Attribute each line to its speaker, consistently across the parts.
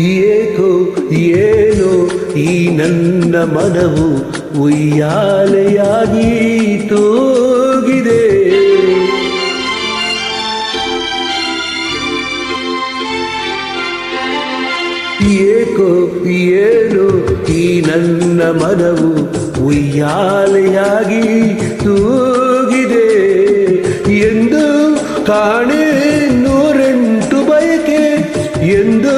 Speaker 1: ಏಕೋ ಏನೋ ಈ ನನ್ನ ಮನವು ಉಯ್ಯಾಲೆಯಾಗಿ ತೂಗಿದೆ. ಏಕೋ ಏನೋ ಈ ನನ್ನ ಮನವು ಉಯ್ಯಾಲೆಯಾಗಿ ತೂಗಿದೆ. ಎಂದು ಕಾಣೆ ನೂರೆಂಟು ಬಯಕೆ, ಎಂದು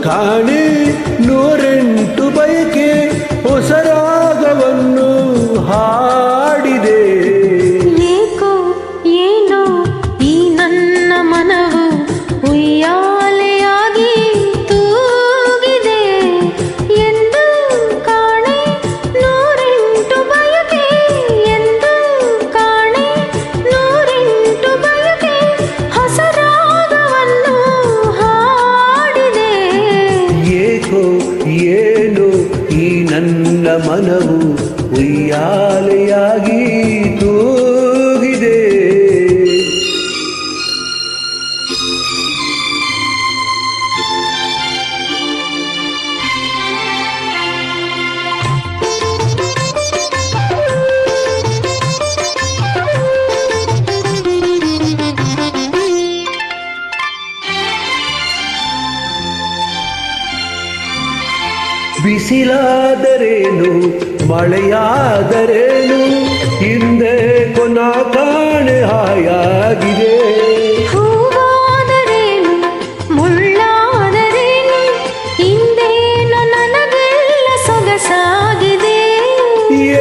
Speaker 1: ಕಾಣೆ ನೂರೆಂಟು ಬಯಕೆ, ಹೊಸ ರಾಗವನ್ನು ಹಾಡಿದೆ.
Speaker 2: ಏಕೋ ಏನೋ ಈ ನನ್ನ ಮನವು ಉಯ್ಯಾಲೆಯಾಗಿ ತೂಗಿದೆ. ಎಂದು ಕಾಣೆ ನೂರೆಂಟು ಬಯಕೆ, ಎಂದು ಕಾಣೆ ನೂರೆಂಟು ಬಯಕೆ, ಹೊಸ ರಾಗವನ್ನು ಹಾಡಿದೆ.
Speaker 1: ಏಕೋ ಏನೋ ಈ ನನ್ನ ಮನವು ಉಯ್ಯಾಲೆಯಾಗಿ ತೂಗಿದೆ. ಬಿಸಿಲಾದರೇನು ಮಳೆಯಾದರೇನು, ಹಿಂದೆ ಕೊನ ಕಾಣೆ ಹಾಯಾಗಿದೆ.
Speaker 2: ಹೂವಾದರೇನು ಮುಳ್ಳಾದರೇನು, ಹಿಂದೇನು ನನಗೆಲ್ಲ ಸೊಗಸಾಗಿದೆ.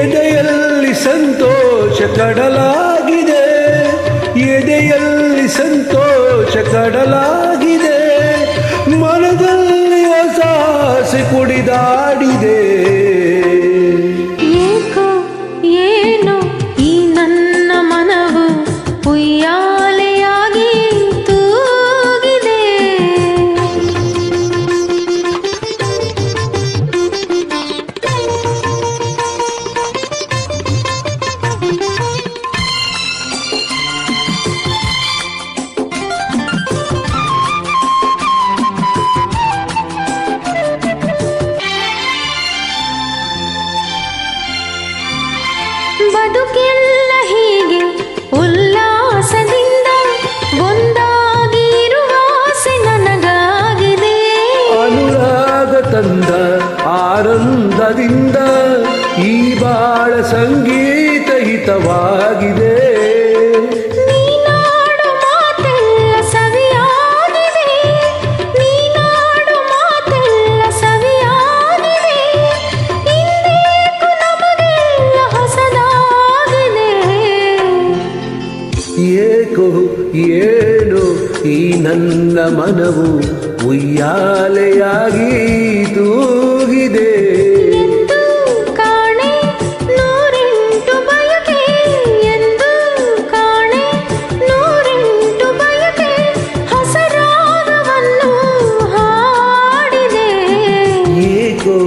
Speaker 1: ಎದೆಯಲ್ಲಿ ಸಂತೋಷ ಕಡಲಾಗಿದೆ, ಎದೆಯಲ್ಲಿ ಸಂತೋಷ ಕಡಲಾಗಿದೆ, ಮನದಲ್ಲಿ ಹೊಸ ಆಸೆ ಕುಡಿದಾಡಿದೆ.
Speaker 2: ಏಕೋ ಏನೋ ಈ ನನ್ನ ಮನವು ಉಯ್ಯಾಲೆಯಾಗಿ ತೂಗಿದೆ. ಬದುಕೆಲ್ಲ ಹೀಗೆ ಉಲ್ಲಾಸದಿಂದ ಒಂದಾಗಿರುವ ಆಸೆ ನನಗಾಗಿದೆ.
Speaker 1: ಅನುರಾಗ ತಂದ ಆನಂದದಿಂದ ಈ ಬಾಳ ಸಂಗೀತ ಹಿತವಾಗಿದೆ.
Speaker 2: ನೀನಾಡು ಮಾತೆಲ್ಲ ಸವಿಯಾಗಿದೆ, ನೀನಾಡು ಮಾತೆಲ್ಲ ಸವಿಯಾಗಿದೆ, ಇಂದೇಕು ನಮಗೆಲ್ಲ ಹೊಸದಾಗಿದೆ.
Speaker 1: ಏಕೋ ಏನೋ ಈ ನನ್ನ ಮನವು ಉಯ್ಯಾಲೆಯಾಗಿ ತೂಗಿದೆ.
Speaker 2: ಎಂದು ಕಾಣೆ ನೂರೆಂಟು ಬಯಕೆ, ಎಂದು ಕಾಣೆ ನೂರೆಂಟು ಬಯಕೆ, ಹೊಸ ರಾಗವನ್ನು ಹಾಡಿದೆ.
Speaker 1: ಏಕೋ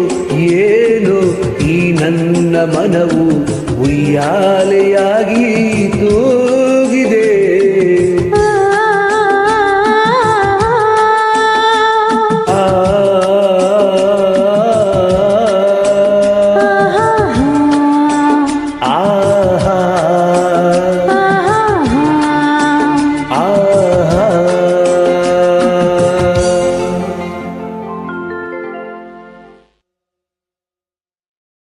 Speaker 1: ಏನೋ ಈ ನನ್ನ ಮನವು ಉಯ್ಯಾಲೆಯಾಗಿ ತೂಗಿದೆ.